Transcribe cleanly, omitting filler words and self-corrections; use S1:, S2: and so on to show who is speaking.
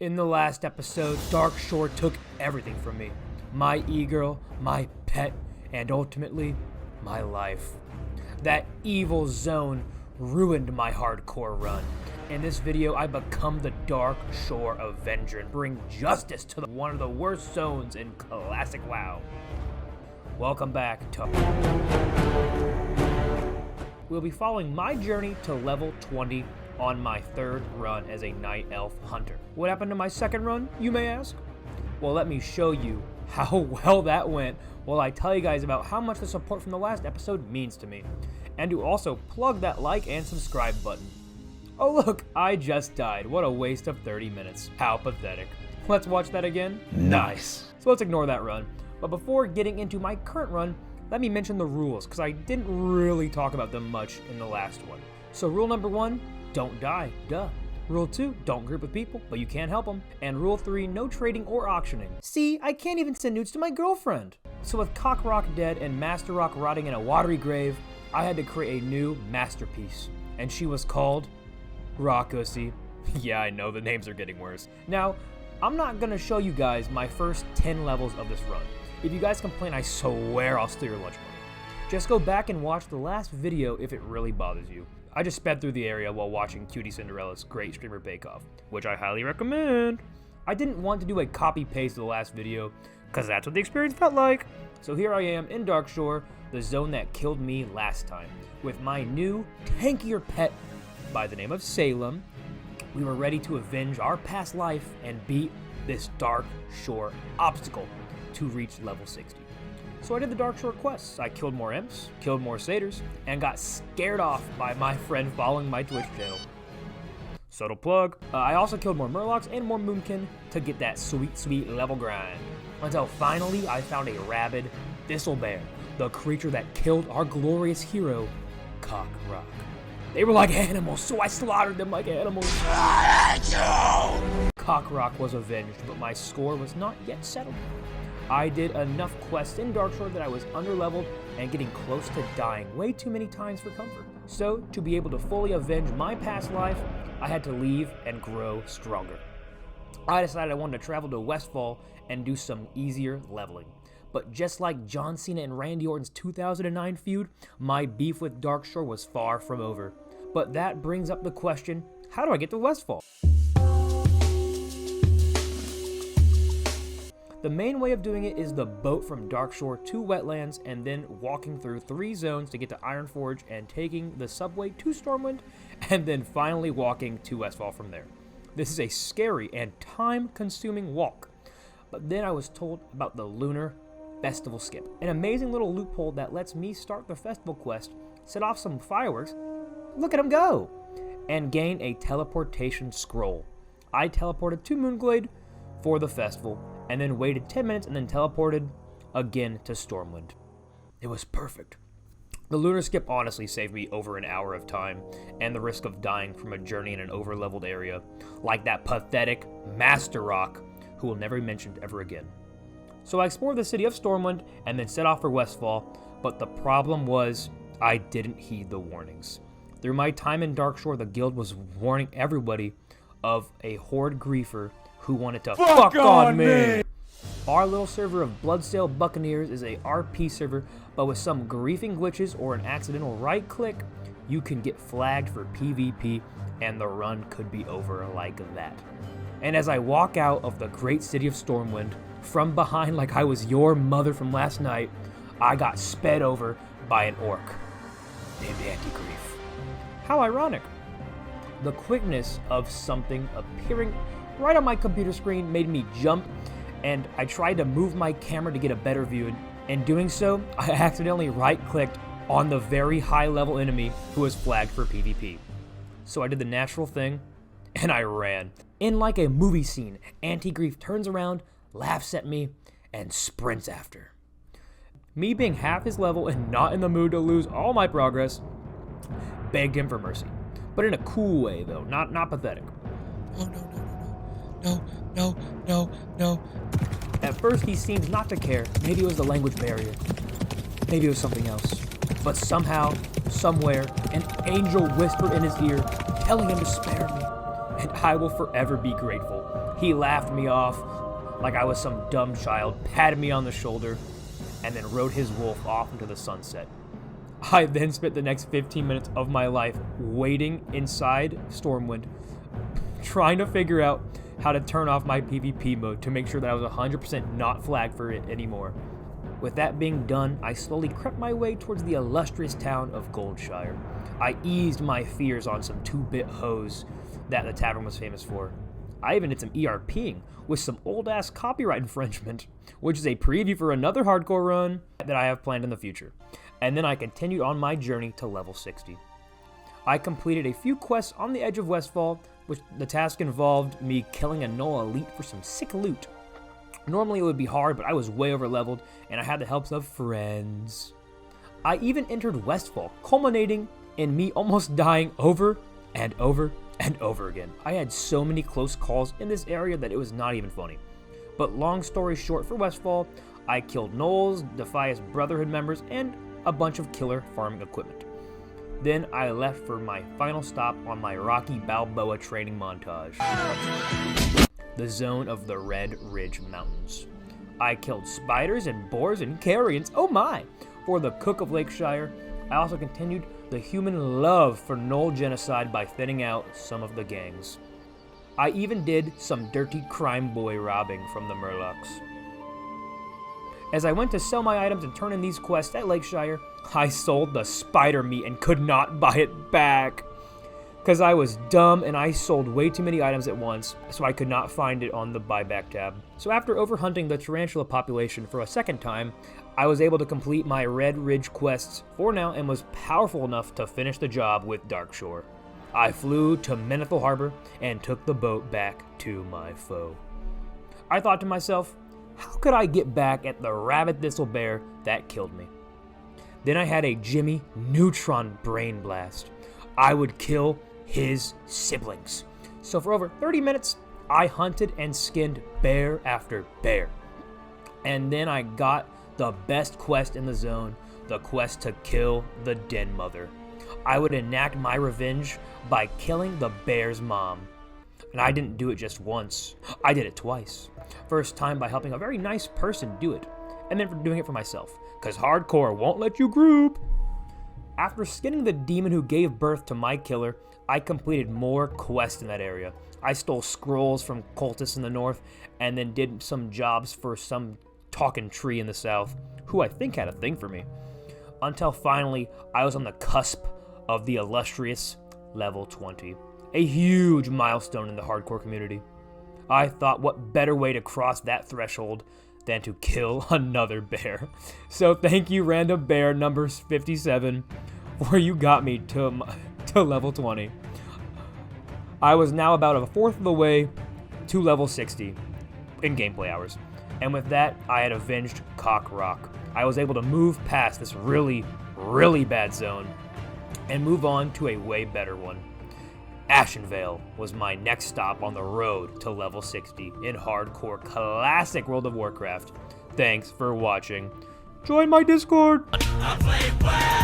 S1: In the last episode, Darkshore took everything from me. My e-girl, my pet, and ultimately, my life. That evil zone ruined my hardcore run. In this video, I become the Darkshore Avenger and bring justice to one of the worst zones in Classic WoW. Welcome back to... We'll be following my journey to level 20 on my third run as a Night Elf Hunter. What happened to my second run, you may ask? Well, let me show you how well that went while I tell you guys about how much the support from the last episode means to me. And to also plug that like and subscribe button. Oh look, I just died. What a waste of 30 minutes. How pathetic. Let's watch that again? Nice. So let's ignore that run. But before getting into my current run, let me mention the rules, because I didn't really talk about them much in the last one. So rule number 1, don't die, duh. Rule 2, don't group with people, but you can't help them. And rule 3, no trading or auctioning. See, I can't even send nudes to my girlfriend. So with Cockrock dead and Master Rock rotting in a watery grave, I had to create a new masterpiece. And she was called Rockussy. Yeah, I know, the names are getting worse. Now, I'm not gonna show you guys my first 10 levels of this run. If you guys complain, I swear I'll steal your lunch money. Just go back and watch the last video if it really bothers you. I just sped through the area while watching Cutie Cinderella's Great Streamer Bake Off, which I highly recommend. I didn't want to do a copy-paste of the last video, because that's what the experience felt like. So here I am in Darkshore, the zone that killed me last time, with my new, tankier pet by the name of Salem. We were ready to avenge our past life and beat this Darkshore obstacle to reach level 60. So I did the Darkshore quests. I killed more imps, killed more satyrs, and got scared off by my friend following my Twitch channel. Subtle plug. I also killed more murlocs and more moonkin to get that sweet, sweet level grind. Until finally I found a rabid thistlebear, the creature that killed our glorious hero, Cockrock. They were like animals, so I slaughtered them like animals. Cockrock was avenged, but my score was not yet settled. I did enough quests in Darkshore that I was underleveled and getting close to dying way too many times for comfort. So, to be able to fully avenge my past life, I had to leave and grow stronger. I decided I wanted to travel to Westfall and do some easier leveling. But just like John Cena and Randy Orton's 2009 feud, my beef with Darkshore was far from over. But that brings up the question, how do I get to Westfall? The main way of doing it is the boat from Darkshore to Wetlands and then walking through 3 zones to get to Ironforge and taking the subway to Stormwind and then finally walking to Westfall from there. This is a scary and time-consuming walk. But then I was told about the lunar festival skip, an amazing little loophole that lets me start the festival quest, set off some fireworks, look at him go, and gain a teleportation scroll. I teleported to Moonglade for the festival, and then waited 10 minutes and then teleported again to Stormwind. It was perfect. The lunar skip honestly saved me over an hour of time and the risk of dying from a journey in an overleveled area, like that pathetic Master Rock who will never be mentioned ever again. So I explored the city of Stormwind and then set off for Westfall, but the problem was I didn't heed the warnings. Through my time in Darkshore, the guild was warning everybody of a horde griefer who wanted to fuck on me. Our little server of Bloodsail Buccaneers is a RP server, but with some griefing glitches or an accidental right click, you can get flagged for PvP and the run could be over like that. And as I walk out of the great city of Stormwind, from behind like I was your mother from last night, I got sped over by an orc named Anti-Grief. How ironic. The quickness of something appearing right on my computer screen made me jump, and I tried to move my camera to get a better view. In doing so, I accidentally right-clicked on the very high-level enemy who was flagged for PvP. So I did the natural thing, and I ran. In like a movie scene, Anti-Grief turns around, laughs at me, and sprints after. Me being half his level and not in the mood to lose all my progress, begged him for mercy. But in a cool way, though, not pathetic. Oh, no. At first, he seemed not to care. Maybe it was the language barrier. Maybe it was something else. But somehow, somewhere, an angel whispered in his ear, telling him to spare me. And I will forever be grateful. He laughed me off like I was some dumb child, patted me on the shoulder, and then rode his wolf off into the sunset. I then spent the next 15 minutes of my life waiting inside Stormwind, trying to figure out how to turn off my PvP mode to make sure that I was 100% not flagged for it anymore. With that being done, I slowly crept my way towards the illustrious town of Goldshire. I eased my fears on some 2-bit hose that the tavern was famous for. I even did some ERPing with some old-ass copyright infringement, which is a preview for another hardcore run that I have planned in the future. And then I continued on my journey to level 60. I completed a few quests on the edge of Westfall, which the task involved me killing a Null Elite for some sick loot. Normally it would be hard, but I was way over leveled, and I had the helps of friends. I even entered Westfall, culminating in me almost dying over and over and over again. I had so many close calls in this area that it was not even funny. But long story short, for Westfall, I killed Gnolls, Defias Brotherhood members, and a bunch of killer farming equipment. Then I left for my final stop on my Rocky Balboa training montage. The zone of the Red Ridge Mountains. I killed spiders and boars and carrions, oh my! For the Cook of Lakeshire. I also continued the human love for Gnoll genocide by thinning out some of the gangs. I even did some dirty crime boy robbing from the Murlocs. As I went to sell my items and turn in these quests at Lakeshire, I sold the spider meat and could not buy it back. Because I was dumb and I sold way too many items at once, so I could not find it on the buyback tab. So after overhunting the tarantula population for a second time, I was able to complete my Red Ridge quests for now and was powerful enough to finish the job with Darkshore. I flew to Menethil Harbor and took the boat back to my foe. I thought to myself, how could I get back at the rabid thistle bear that killed me? Then I had a Jimmy Neutron brain blast. I would kill his siblings. So for over 30 minutes, I hunted and skinned bear after bear. And then I got the best quest in the zone, the quest to kill the Den Mother. I would enact my revenge by killing the bear's mom. And I didn't do it just once, I did it twice. First time by helping a very nice person do it, and then for doing it for myself, because hardcore won't let you group. After skinning the demon who gave birth to my killer, I completed more quests in that area. I stole scrolls from cultists in the north, and then did some jobs for some talking tree in the south, who I think had a thing for me. Until finally, I was on the cusp of the illustrious level 20. A huge milestone in the hardcore community. I thought, what better way to cross that threshold than to kill another bear. So thank you, random bear number 57, for you got me to level 20. I was now about a fourth of the way to level 60 in gameplay hours. And with that, I had avenged Cock Rock. I was able to move past this really, really bad zone and move on to a way better one. Ashenvale was my next stop on the road to level 60 in hardcore classic World of Warcraft. Thanks for watching. Join my Discord! I play well.